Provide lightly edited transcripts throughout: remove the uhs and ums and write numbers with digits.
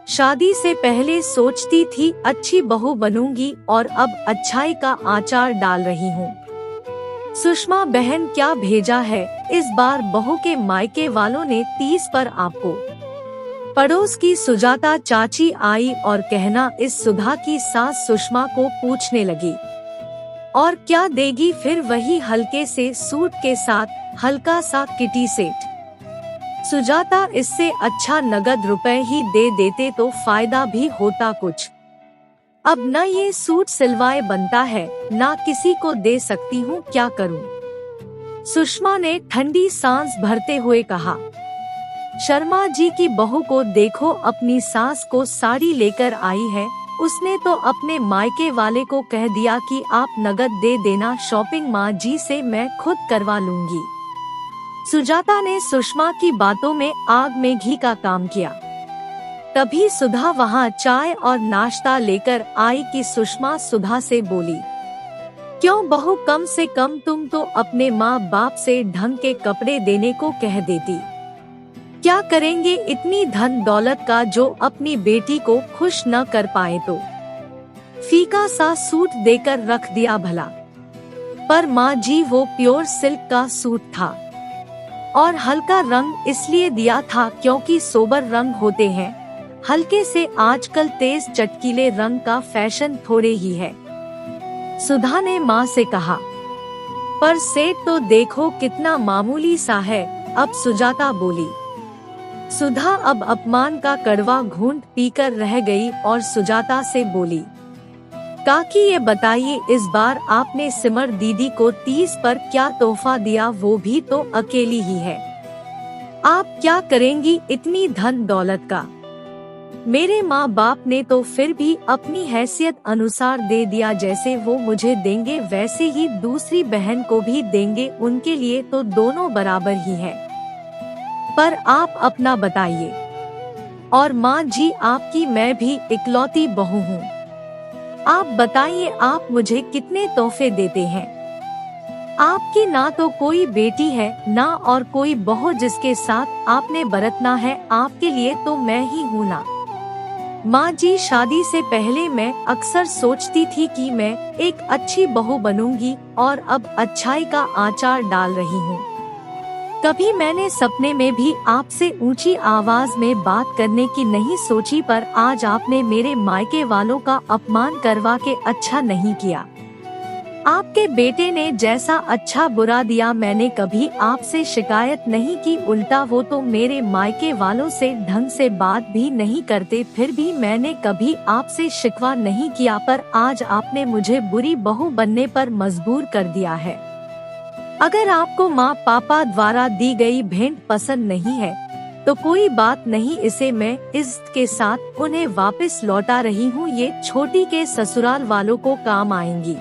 शादी से पहले सोचती थी अच्छी बहू बनूंगी और अब अच्छाई का आचार डाल रही हूँ। सुषमा बहन क्या भेजा है इस बार बहू के मायके वालों ने 30 पर आपको। पड़ोस की सुजाता चाची आई और कहना इस सुधा की सास सुषमा को पूछने लगी, और क्या देगी फिर वही हल्के से सूट के साथ हल्का सा किटी सेट। सुजाता इससे अच्छा नगद रुपए ही दे देते तो फायदा भी होता कुछ। अब न ये सूट सिलवाए बनता है ना किसी को दे सकती हूँ, क्या करूँ। सुषमा ने ठंडी सांस भरते हुए कहा, शर्मा जी की बहू को देखो, अपनी सास को साड़ी लेकर आई है। उसने तो अपने मायके वाले को कह दिया कि आप नगद दे देना, शॉपिंग माँ जी से मैं खुद करवा लूंगी। सुजाता ने सुषमा की बातों में आग में घी का काम किया। तभी सुधा वहाँ चाय और नाश्ता लेकर आई कि सुषमा सुधा से बोली, क्यों बहू, कम से कम तुम तो अपने माँ बाप से ढंग के कपड़े देने को कह देती। क्या करेंगे इतनी धन दौलत का जो अपनी बेटी को खुश न कर पाए तो। फीका सा सूट देकर रख दिया भला। पर माँ जी वो प्योर सिल्क का सूट था और हल्का रंग इसलिए दिया था क्योंकि सोबर रंग होते हैं, हल्के से आजकल तेज चटकीले रंग का फैशन थोड़े ही है। सुधा ने माँ से कहा, पर सेट तो देखो कितना मामूली सा है। अब सुजाता बोली। सुधा अब अपमान का कड़वा घूंट पीकर रह गई और सुजाता से बोली, काकी ये बताइए इस बार आपने सिमर दीदी को 30 पर क्या तोहफा दिया, वो भी तो अकेली ही है। आप क्या करेंगी इतनी धन दौलत का। मेरे माँ बाप ने तो फिर भी अपनी हैसियत अनुसार दे दिया, जैसे वो मुझे देंगे वैसे ही दूसरी बहन को भी देंगे, उनके लिए तो दोनों बराबर ही है। पर आप अपना बताइए। और माँ जी आपकी मैं भी इकलौती बहू हूँ, आप बताइए आप मुझे कितने तोहफे देते हैं। आपकी ना तो कोई बेटी है ना और कोई बहू जिसके साथ आपने बरतना है, आपके लिए तो मैं ही हूँ ना। माँ जी शादी से पहले मैं अक्सर सोचती थी कि मैं एक अच्छी बहू बनूंगी और अब अच्छाई का आचार डाल रही हूँ। कभी मैंने सपने में भी आपसे ऊंची आवाज में बात करने की नहीं सोची, पर आज आपने मेरे मायके वालों का अपमान करवा के अच्छा नहीं किया। आपके बेटे ने जैसा अच्छा बुरा दिया, मैंने कभी आपसे शिकायत नहीं की, उल्टा वो तो मेरे मायके वालों से ढंग से बात भी नहीं करते, फिर भी मैंने कभी आपसे शिकवा नहीं किया। पर आज आपने मुझे बुरी बहू बनने पर मजबूर कर दिया है। अगर आपको माँ पापा द्वारा दी गई भेंट पसंद नहीं है तो कोई बात नहीं, इसे मैं इज्जत के साथ उन्हें वापस लौटा रही हूँ, ये छोटी के ससुराल वालों को काम आएंगी।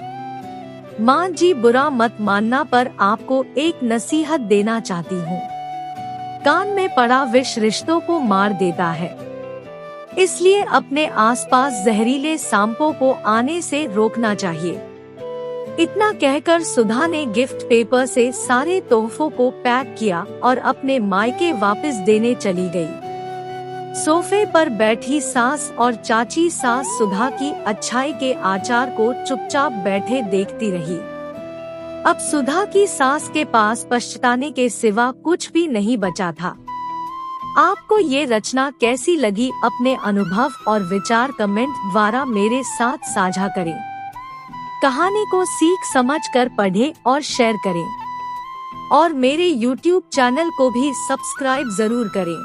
माँ जी बुरा मत मानना, पर आपको एक नसीहत देना चाहती हूँ। कान में पड़ा विष रिश्तों को मार देता है, इसलिए अपने आसपास जहरीले सांपों को आने से रोकना चाहिए। इतना कहकर सुधा ने गिफ्ट पेपर से सारे तोहफों को पैक किया और अपने मायके वापस देने चली गई। सोफे पर बैठी सास और चाची सास सुधा की अच्छाई के आचार को चुपचाप बैठे देखती रही। अब सुधा की सास के पास पछताने के सिवा कुछ भी नहीं बचा था। आपको ये रचना कैसी लगी, अपने अनुभव और विचार कमेंट द्वारा मेरे साथ साझा करें। कहानी को सीख समझ कर पढ़ें और शेयर करें और मेरे YouTube चैनल को भी सब्सक्राइब जरूर करें।